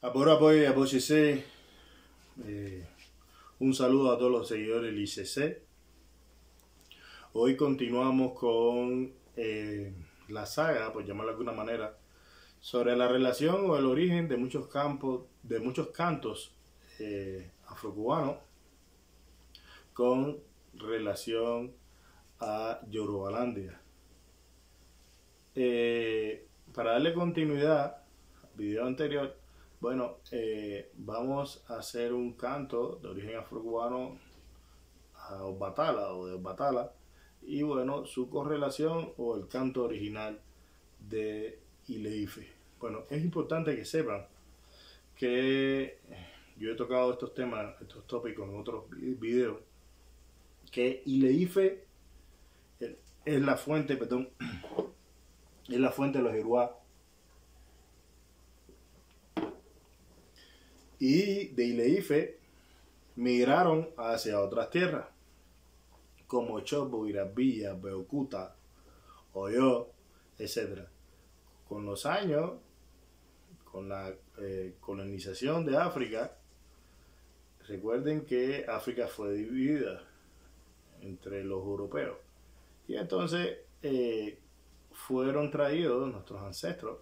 Ahora pues, apóyese. Un saludo a todos los seguidores del ICC. Hoy continuamos con la saga, por llamarlo de alguna manera, sobre la relación o el origen de muchos cantos afrocubanos con relación a Yorubalandia. Para darle continuidad al video anterior, bueno, vamos a hacer un canto de origen afrocubano a Obatala o de Obatala, y bueno, su correlación o el canto original de Ile-Ife. Bueno, es importante que sepan que yo he tocado estos temas, estos tópicos en otros videos, que Ile-Ife es la fuente, es la fuente de los Yoruba. Y de Ile-Ife migraron hacia otras tierras, como Chopo, Irabilla, Beokuta, Oyo, etc. Con los años, con la colonización de África, recuerden que África fue dividida entre los europeos. Y entonces fueron traídos nuestros ancestros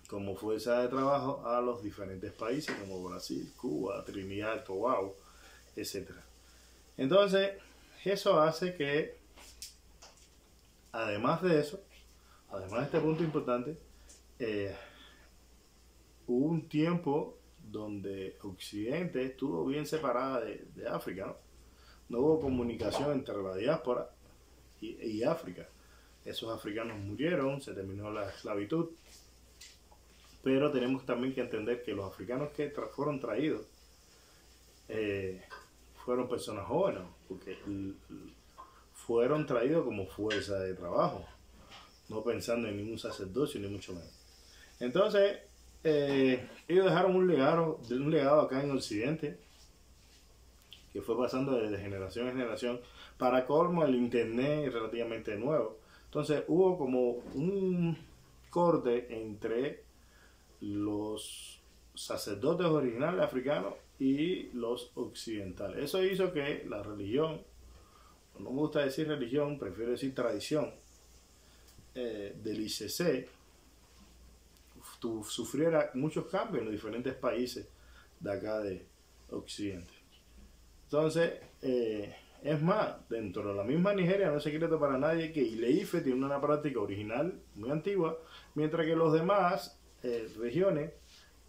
como fuerza de trabajo a los diferentes países como Brasil, Cuba, Trinidad, Tobago, etc. Entonces, eso hace que, además de eso, además de este punto importante, hubo un tiempo donde Occidente estuvo bien separada de África, ¿no? No hubo comunicación entre la diáspora y África. Esos africanos murieron, se terminó la esclavitud. Pero tenemos también que entender que los africanos que fueron traídos fueron personas jóvenes, porque fueron traídos como fuerza de trabajo, no pensando en ningún sacerdocio ni mucho menos. Entonces, ellos dejaron un legado acá en Occidente, que fue pasando de generación en generación. Para colmo, el internet es relativamente nuevo. Entonces hubo como un corte entre los sacerdotes originales africanos y los occidentales. Eso hizo que la religión, no me gusta decir religión, prefiero decir tradición, del ICC sufriera muchos cambios en los diferentes países de acá de Occidente. Entonces, es más, dentro de la misma Nigeria no es secreto para nadie que Ile-Ife tiene una práctica original muy antigua, mientras que los demás regiones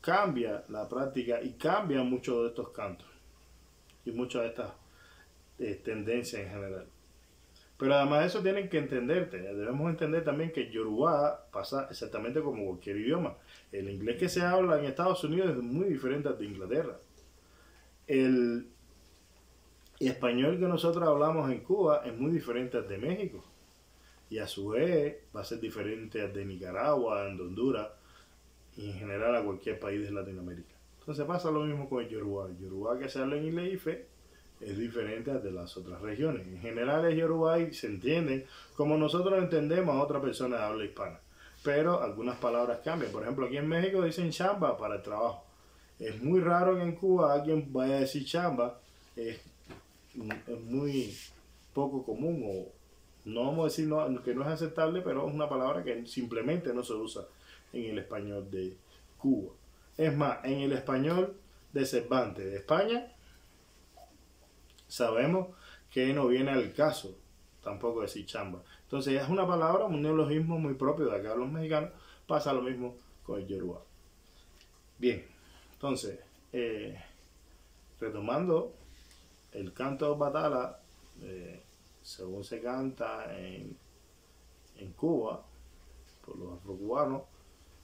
cambia la práctica y cambian muchos de estos cantos y muchas de estas tendencias en general. Pero además de eso tienen que entenderte, debemos entender también que Yoruba pasa exactamente como cualquier idioma. El inglés que se habla en Estados Unidos es muy diferente al de Inglaterra. El español que nosotros hablamos en Cuba es muy diferente al de México, y a su vez va a ser diferente al de Nicaragua, de Honduras y en general a cualquier país de Latinoamérica. Entonces pasa lo mismo con el Yoruba. El Yoruba que se habla en Ile-Ife es diferente al de las otras regiones. En general el Yoruba y se entiende como nosotros entendemos a otra persona de habla hispana, pero algunas palabras cambian. Por ejemplo, aquí en México dicen chamba para el trabajo. Es muy raro que en Cuba alguien vaya a decir chamba. Es muy poco común, o no vamos a decir que no es aceptable, pero es una palabra que simplemente no se usa en el español de Cuba. Es más, en el español de Cervantes de España sabemos que no viene al caso tampoco decir chamba. Entonces es una palabra, un neologismo muy propio de acá los mexicanos. Pasa lo mismo con el Yoruba. Bien, entonces retomando el canto de Obatala, según se canta en Cuba por los afrocubanos,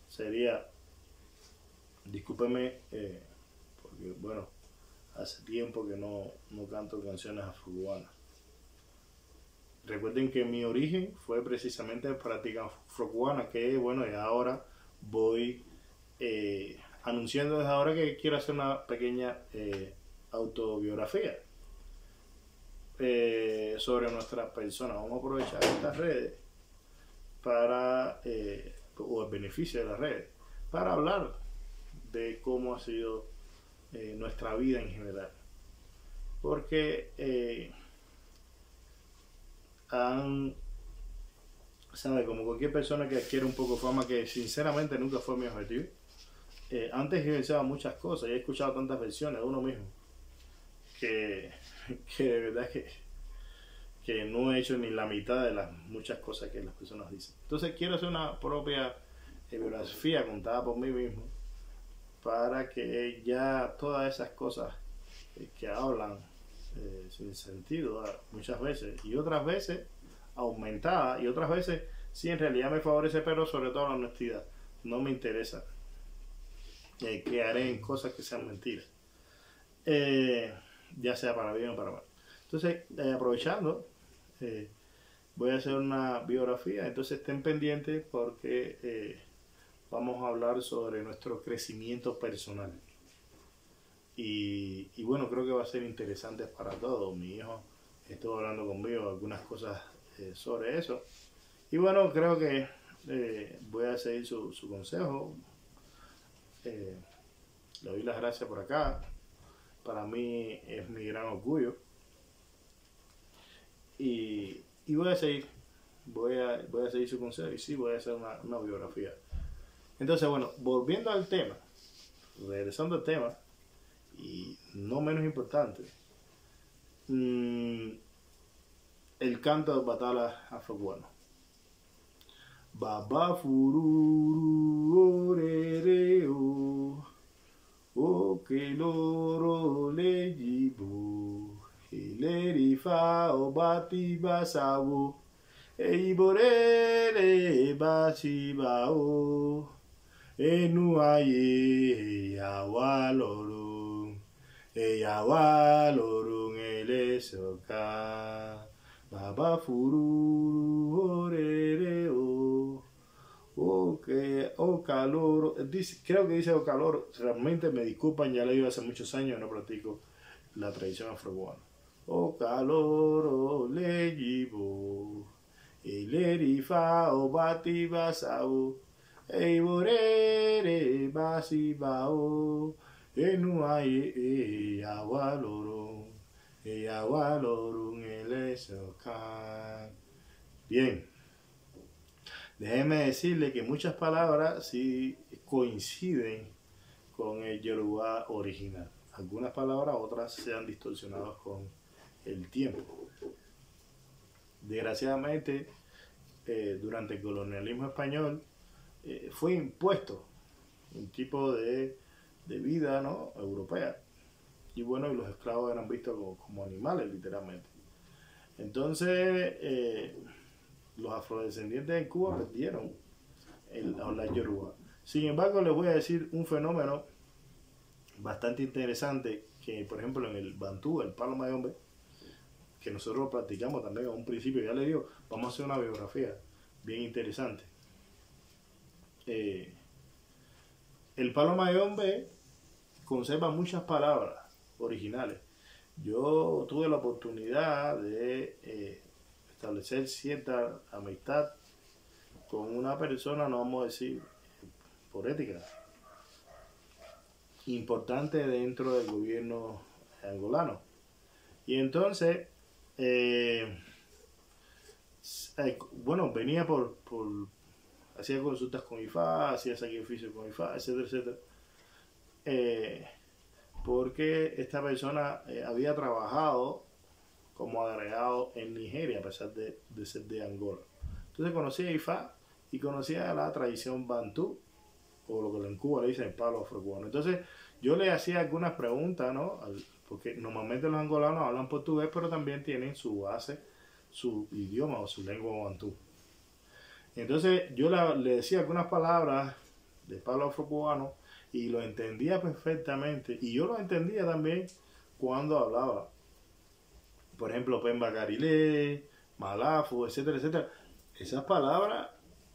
sería, discúlpeme, porque bueno, hace tiempo que no canto canciones afrocubanas. Recuerden que mi origen fue precisamente práctica afrocubana, que bueno, y ahora voy anunciando desde ahora que quiero hacer una pequeña autobiografía sobre nuestra persona. Vamos a aprovechar estas redes para, o el beneficio de las redes, para hablar de cómo ha sido nuestra vida en general. Porque sabe, como cualquier persona que adquiere un poco de fama, que sinceramente nunca fue mi objetivo. Antes yo pensaba muchas cosas y he escuchado tantas versiones de uno mismo que, que de verdad que no he hecho ni la mitad de las muchas cosas que las personas dicen. Entonces quiero hacer una propia biografía contada por mí mismo para que ya todas esas cosas que hablan sin sentido muchas veces y otras veces aumentada y otras veces sí en realidad me favorece, pero sobre todo la honestidad. No me interesa que haré en cosas que sean mentiras, ya sea para bien o para mal. Entonces, aprovechando, voy a hacer una biografía, entonces estén pendientes porque vamos a hablar sobre nuestro crecimiento personal. Y bueno, creo que va a ser interesante para todos. Mi hijo estuvo hablando conmigo algunas cosas sobre eso. Y bueno, creo que voy a seguir su consejo. Le doy las gracias por acá. Para mí es mi gran orgullo. Y voy a seguir. Voy a seguir su consejo y sí, voy a hacer una biografía. Entonces, bueno, volviendo al tema, regresando al tema, y no menos importante, el canto de batalla afrocubano. Baba fururu orereo, o que loro le jibo, ilerifa o bati basabo, e iborere basibao, enu aye yawaloro, e yawaloro elesoka. Baba fururu orereo, o calor, creo que dice o calor, realmente me disculpan, ya lo digo hace muchos años, no practico la tradición afrocubana. O calor, o le jibo, ilerifa o bati basao, e borere basibao, enu aye awaloro. Bien, déjeme decirle que muchas palabras sí coinciden con el Yoruba original. Algunas palabras, otras se han distorsionado con el tiempo. Desgraciadamente, durante el colonialismo español fue impuesto un tipo de vida, ¿no?, europea. Y bueno, los esclavos eran vistos como animales, literalmente. Entonces, los afrodescendientes en Cuba perdieron el hablar yoruba. Sin embargo, les voy a decir un fenómeno bastante interesante que, por ejemplo, en el bantú, el palo mayombe, que nosotros lo practicamos también a un principio, ya les digo, vamos a hacer una biografía bien interesante. El palo mayombe conserva muchas palabras originales. Yo tuve la oportunidad de establecer cierta amistad con una persona, no vamos a decir por ética, importante dentro del gobierno angolano. Y entonces, bueno, venía hacía consultas con IFA, hacía sacrificios con IFA, etcétera, etcétera. Porque esta persona había trabajado como agregado en Nigeria, a pesar de ser de Angola. Entonces conocía a IFA y conocía la tradición bantú, o lo que en Cuba le dicen el palo afrocubano. Entonces yo le hacía algunas preguntas, ¿no?, porque normalmente los angolanos hablan portugués, pero también tienen su base, su idioma o su lengua bantú. Entonces yo le decía algunas palabras de palo afrocubano y lo entendía perfectamente, y yo lo entendía también cuando hablaba, por ejemplo, Pemba Carilé, Malafu, etcétera, etcétera. Esas palabras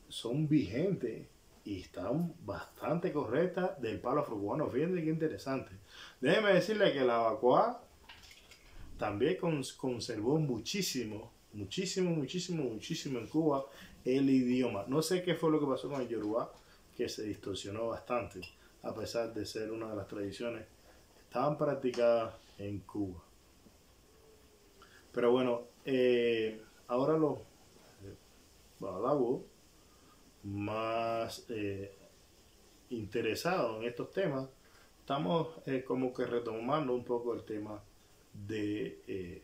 son vigentes y están bastante correctas del palo afrocubano. Fíjense qué interesante. Déjeme decirle que la Bacoa también conservó muchísimo en Cuba el idioma. No sé qué fue lo que pasó con el Yoruba, que se distorsionó bastante. a pesar de ser una de las tradiciones que estaban practicadas en Cuba. Pero bueno, ahora los balabos más interesados en estos temas, estamos como que retomando un poco el tema de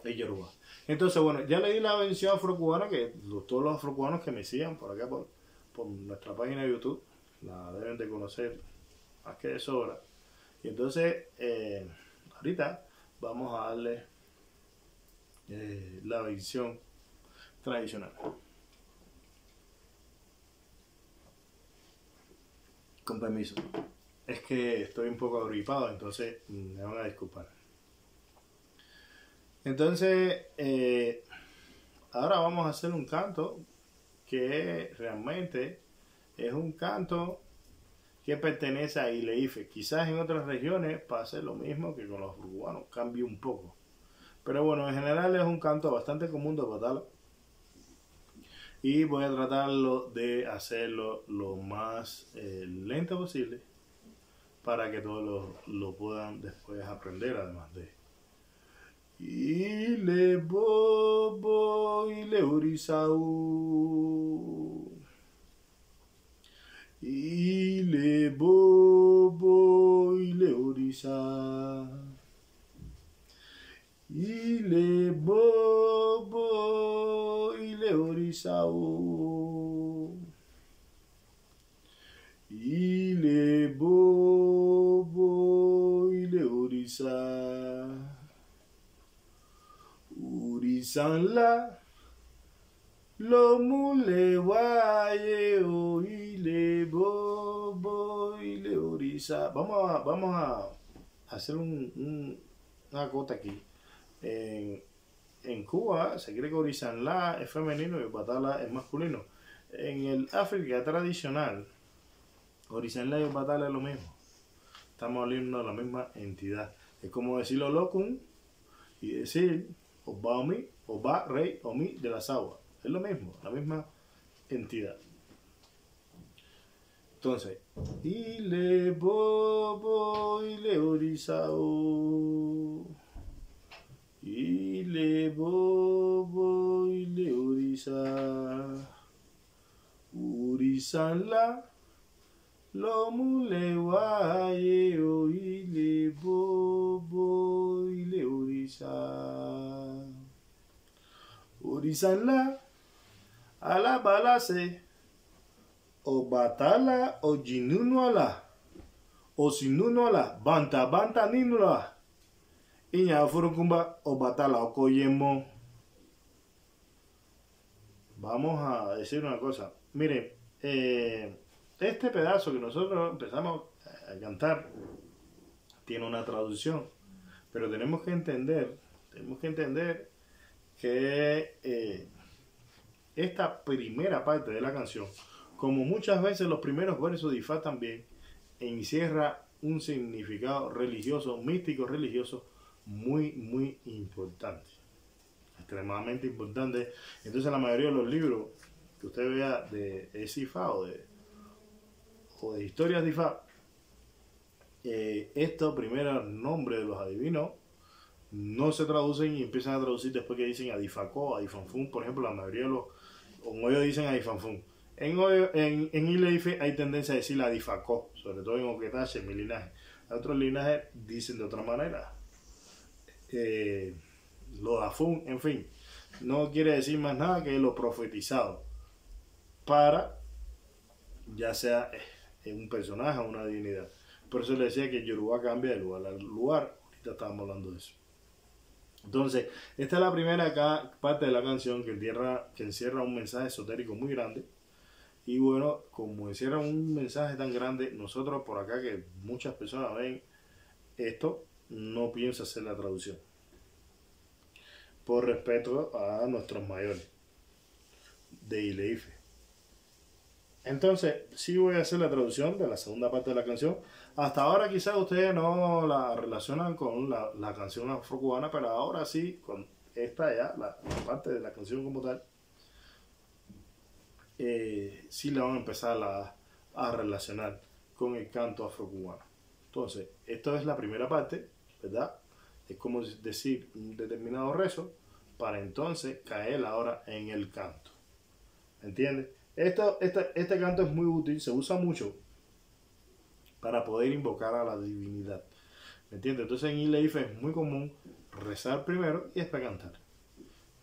Yoruba. Entonces, bueno, ya le di la mención afrocubana, que todos los afrocubanos que me sigan por acá, por nuestra página de YouTube, la deben de conocer más que de sobra. Y entonces, ahorita vamos a darle la versión tradicional. Con permiso. Es que estoy un poco agripado, entonces me van a disculpar. Entonces, ahora vamos a hacer un canto que realmente es un canto que pertenece a Ile-Ife. Quizás en otras regiones pase lo mismo que con los cubanos, cambie un poco. Pero bueno, en general es un canto bastante común de Batala. Y voy a tratarlo de hacerlo lo más lento posible para que todos lo puedan después aprender, además de Ile bobo, ile urisau. Ile bobo, ile urisa. Ile bobo, ile urisau. Ile bobo, ile urisa. Urisanla lo mule waye o ile bobo ile orisa. Vamos a hacer una cota aquí. En Cuba se cree que Urisanla es femenino y Batala es masculino. En el África tradicional, Urisanla y Batala es lo mismo. Estamos hablando de la misma entidad. Es como decirlo locum y decir Oba Omi, Oba Rey Omi de las aguas. Es lo mismo, la misma entidad. Entonces, Ile bobo, ile orisao. Ile bobo, ile orisa. Urisanla, lo mule waye o ile bobo, ile orisa. Urisanla, ala balase, o batala, o jinunuala, o sinunuala, banta ninula, inya furukumba, o batala, o koyemo. Vamos a decir una cosa. Miren, este pedazo que nosotros empezamos a cantar tiene una traducción, pero tenemos que entender que esta primera parte de la canción, como muchas veces los primeros versos de Ifá también, encierra un significado religioso, místico religioso, muy importante, extremadamente importante. Entonces la mayoría de los libros que usted vea de Ifá o de historias de Ifá, estos primeros nombres de los adivinos no se traducen y empiezan a traducir después que dicen Adifacó, Adifanfún. Por ejemplo, la mayoría de los Ongoyo dicen Adifanfún. En Ile-Ife hay tendencia a decir Adifacó, sobre todo en Oquetache, en mi linaje. Otros linajes dicen de otra manera. Lodafún, en fin. No quiere decir más nada que lo profetizado. Para, ya sea un personaje o una divinidad. Por eso le decía que el Yoruba cambia de lugar al lugar. Ahorita estábamos hablando de eso. Entonces, esta es la primera parte de la canción que encierra un mensaje esotérico muy grande. Y bueno, como encierra un mensaje tan grande, nosotros por acá que muchas personas ven esto, no pienso hacer la traducción. Por respeto a nuestros mayores de Ile-Ife. Entonces, sí voy a hacer la traducción de la segunda parte de la canción. Hasta ahora quizás ustedes no la relacionan con la canción afrocubana, pero ahora sí, con esta ya, la parte de la canción como tal, sí la van a empezar a relacionar. con el canto afrocubano. Entonces, esto es la primera parte, ¿verdad? Es como decir un determinado rezo para entonces caer ahora en el canto. ¿Entiendes? Este canto es muy útil, se usa mucho para poder invocar a la divinidad. ¿Me entiendes? Entonces en Ile Ife es muy común rezar primero y después cantar.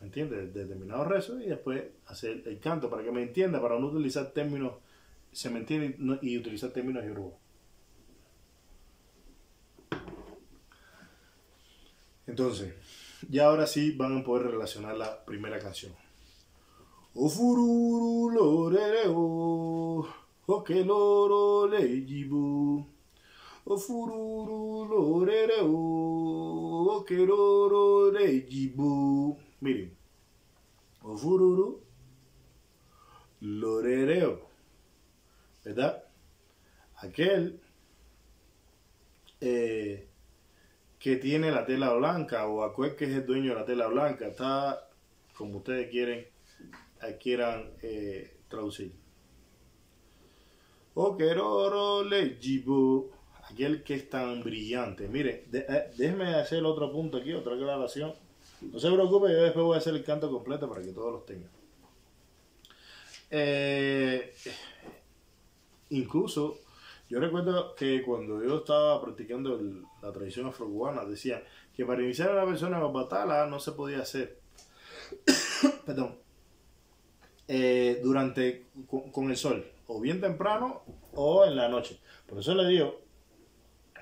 ¿Me entiendes? Determinados rezos y después hacer el canto, para que me entienda, para no utilizar términos, se me entiende, y utilizar términos yoruba. Entonces, ya ahora sí van a poder relacionar la primera canción. Ofururu lorereo, oke loro lejibu. Ofururu lorereo, oke loro lejibu. Miren, ofururu lorereo, ¿verdad? Aquel que tiene la tela blanca, o aquel que es el dueño de la tela blanca, está como ustedes quieran traducir. O queroro lejibu, aquel que es tan brillante. Mire, déjeme hacer el otro punto aquí, otra aclaración. No se preocupe, yo después voy a hacer el canto completo para que todos los tengan. Incluso, yo recuerdo que cuando yo estaba practicando la tradición afrocubana, decía que para iniciar a una persona en batala no se podía hacer. Perdón. Con el sol, o bien temprano o en la noche. Por eso le digo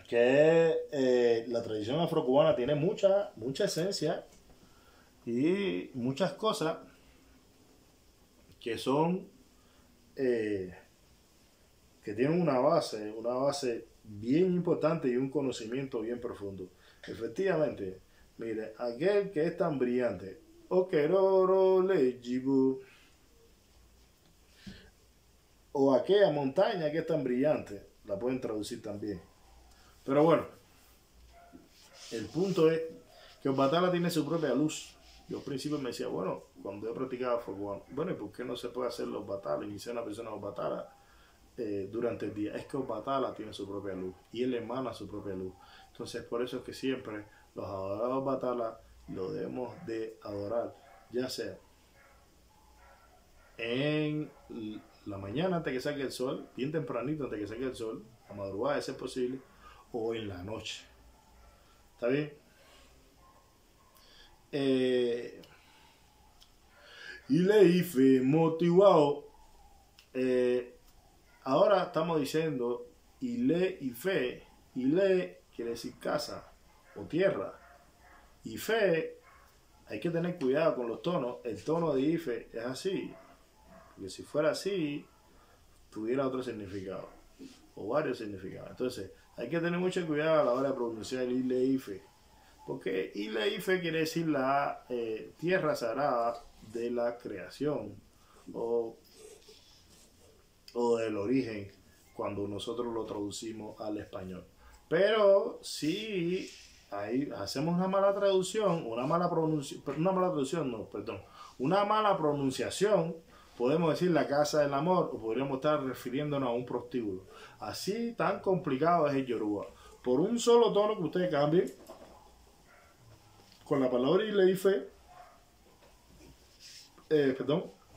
que la tradición afrocubana tiene mucha esencia y muchas cosas que son que tienen una base bien importante y un conocimiento bien profundo. Efectivamente, mire, aquel que es tan brillante, okeroro lejibu, o aquella montaña que es tan brillante, la pueden traducir también. Pero bueno, el punto es que Obatala tiene su propia luz. Yo al principio me decía, bueno, cuando yo practicaba Foguano, bueno, ¿y por qué no se puede hacer los Obatala? Iniciar una persona Obatala durante el día. Es que Obatala tiene su propia luz y él emana su propia luz. Entonces, por eso es que siempre los adoradores Obatala lo debemos de adorar, ya sea en la mañana antes que salga el sol, bien tempranito antes que salga el sol, a madrugada de ser posible, o en la noche. ¿Está bien? Ile Ife motivado. Ahora estamos diciendo Ile Ife. Ile quiere decir casa o tierra. Ife, hay que tener cuidado con los tonos. El tono de Ife es así. Porque si fuera así, tuviera otro significado. O varios significados. Entonces, hay que tener mucho cuidado a la hora de pronunciar el Ile Ife. Porque Ile Ife quiere decir la tierra sagrada de la creación. O del origen, cuando nosotros lo traducimos al español. Pero si hacemos una mala traducción, una mala pronunciación, podemos decir la casa del amor, o podríamos estar refiriéndonos a un prostíbulo. Así tan complicado es el yoruba. Por un solo tono que ustedes cambien, con la palabra Ile Ife,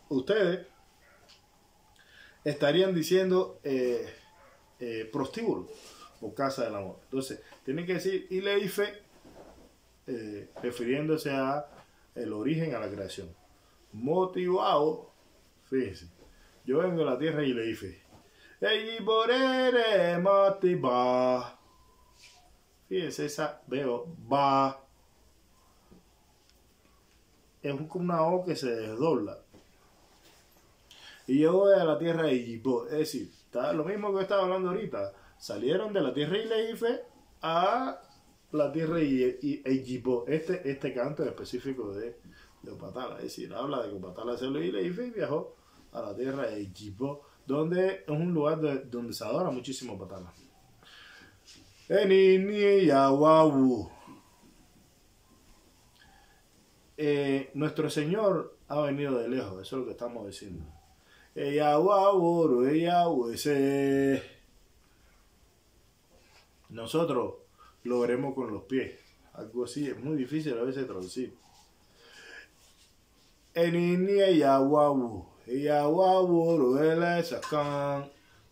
ustedes estarían diciendo prostíbulo o casa del amor. Entonces, tienen que decir Ile Ife, refiriéndose a el origen, a la creación. Motivado, fíjense, yo vengo de la tierra de Ile Ife. Fíjense, esa veo, va. Es como una O que se desdobla. Y yo voy a la tierra de Ijibo. Es decir, está lo mismo que estaba hablando ahorita. Salieron de la tierra de Ile Ife a la tierra de Ijibo. Este canto es específico de Obatala. Es decir, habla de que Obatala se lo Ile Ife y viajó a la tierra de Ijibo, donde es un lugar donde se adora muchísimo Obatala. Nuestro Señor ha venido de lejos, eso es lo que estamos diciendo. nosotros lo veremos con los pies. Algo así, es muy difícil a veces traducir.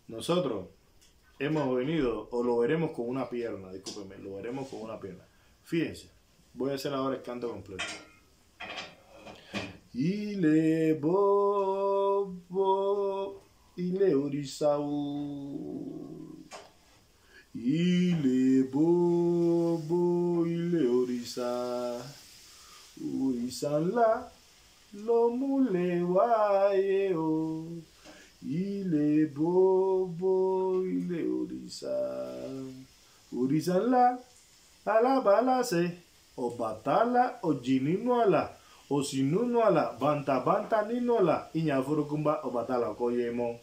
Nosotros hemos venido, o lo veremos con una pierna, discúlpenme, lo veremos con una pierna. Fíjense, voy a hacer ahora el canto completo. Ile bobo, ile orisau. Ile bobo, ile orisa. Orisan la, lo mule waye o. Ile bobo, ile orisa. Orisan la, alabala se. O batala, o jinino ala. O sinuno ala, banta nino ala. Iña furukumba, o batala, o koyemo.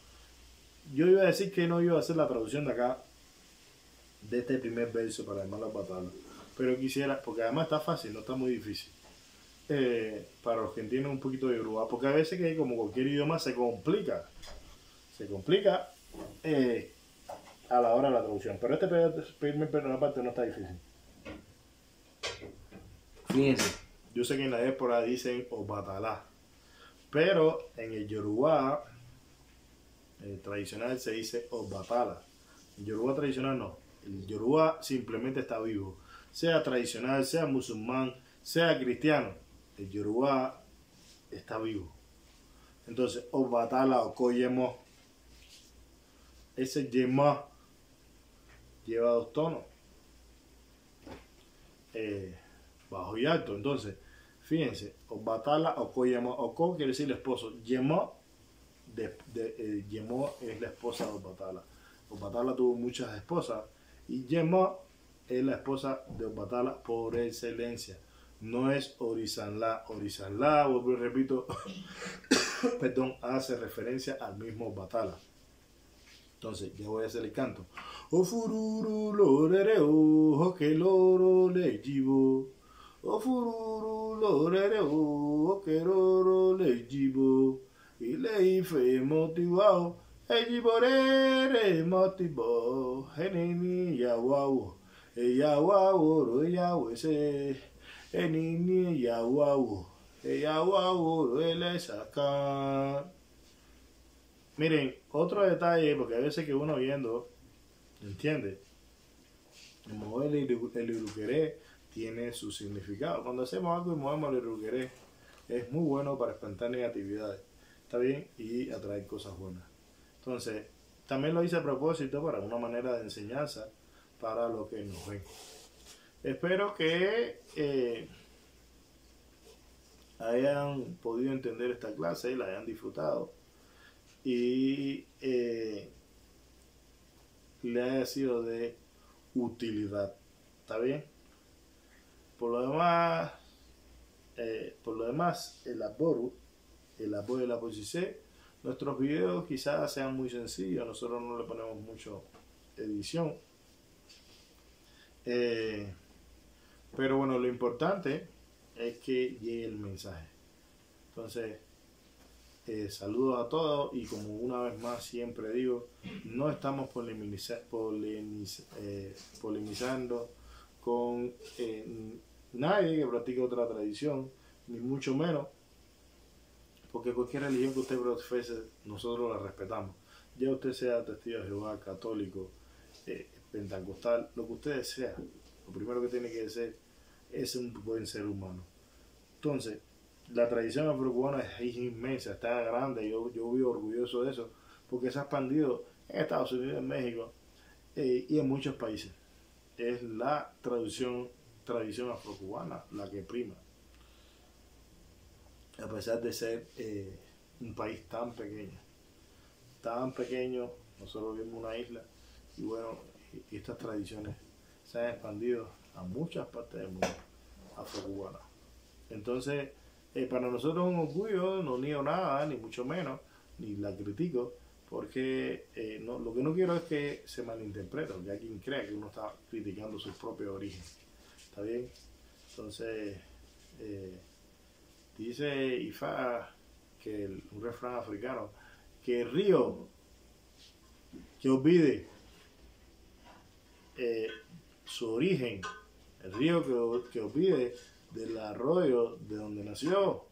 Yo iba a decir que no iba a hacer la traducción de acá, de este primer verso para armar las batalas. Pero quisiera, porque además está fácil, no está muy difícil. Para los que entienden un poquito de Yoruba, porque a veces que como cualquier idioma se complica a la hora de la traducción. Pero este primer parte no está difícil. Fíjense, yo sé que en la diáspora dicen Obatalá, pero en el Yoruba tradicional se dice Obatala. En Yoruba tradicional no. El Yoruba simplemente está vivo. Sea tradicional, sea musulmán, sea cristiano, el Yoruba está vivo. Entonces, Obatala o Koyemo, ese yema lleva 2 tonos, bajo y alto. Entonces, fíjense, Obatala o Koyemo, Oko quiere decir el esposo, Yemo, Yemo es la esposa de Obatala. Obatala tuvo muchas esposas y Yemo es la esposa de Obatala por excelencia. No es Orisanla. Orisanla, vuelvo y repito, perdón, hace referencia al mismo Obatala. Entonces, ya voy a hacer el canto. O fururu lorere o que loro le jibo. O fururu lorere o que loro le jibo. Y le ife motivado. E jiborere motivo. Enini yawawo. E yawawo ro yawese. Enini yawawo. E yawawo ro ele saca. Miren, otro detalle, porque a veces que uno viendo, ¿entiende? El mover el iruqueré tiene su significado. Cuando hacemos algo y movemos el iruqueré, es muy bueno para espantar negatividades, ¿está bien? Y atraer cosas buenas. Entonces, también lo hice a propósito para una manera de enseñanza para los que nos ven. Espero que hayan podido entender esta clase y la hayan disfrutado. Y le haya sido de utilidad, ¿está bien? Por lo demás, el apoyo de la posición, nuestros videos quizás sean muy sencillos, nosotros no le ponemos mucho edición, pero bueno, lo importante es que llegue el mensaje. Entonces, saludos a todos y como una vez más siempre digo, no estamos polemizando con nadie que practique otra tradición, ni mucho menos, porque cualquier religión que usted profese, nosotros la respetamos. Ya usted sea testigo de Jehová, católico, pentecostal, lo que usted sea, lo primero que tiene que ser es un buen ser humano. Entonces, la tradición afrocubana es inmensa, está grande, yo vivo orgulloso de eso, porque se ha expandido en Estados Unidos, en México y en muchos países. Es la tradición afrocubana la que prima, a pesar de ser un país tan pequeño, nosotros vivimos una isla y bueno, y estas tradiciones se han expandido a muchas partes del mundo afrocubana. Entonces, para nosotros es un orgullo, no niego nada, ni mucho menos, ni la critico, porque lo que no quiero es que se malinterprete, que alguien crea que uno está criticando su propio origen. ¿Está bien? Entonces, dice Ifá, un refrán africano, que el río que olvide su origen, el río que os pide del arroyo de donde nació,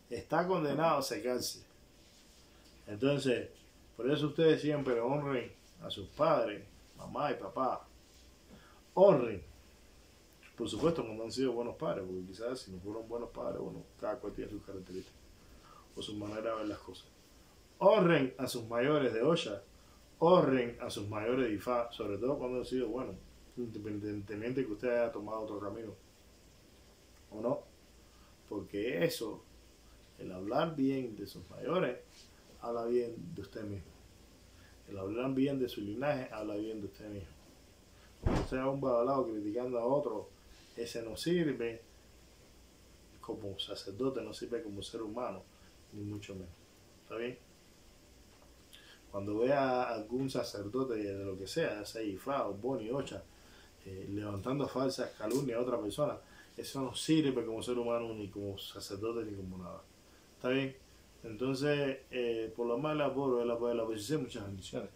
está condenado a secarse. Entonces, por eso ustedes siempre honren a sus padres, mamá y papá. Honren, por supuesto, cuando han sido buenos padres, porque quizás si no fueron buenos padres, bueno, cada cual tiene sus características o su manera de ver las cosas. Honren a sus mayores de olla, honren a sus mayores de Ifá, sobre todo cuando han sido buenos, independientemente que usted haya tomado otro camino o no, porque eso, el hablar bien de sus mayores, habla bien de usted mismo. El hablar bien de su linaje, habla bien de usted mismo. Cuando usted va un badalado criticando a otro, ese no sirve como sacerdote, no sirve como ser humano, ni mucho menos. ¿Está bien? Cuando vea a algún sacerdote de lo que sea, sea Ifá o Boni, Ocha, levantando falsas calumnias a otra persona, eso no sirve como ser humano, ni como sacerdote, ni como nada. ¿Está bien? Entonces, por lo más la posición, muchas bendiciones.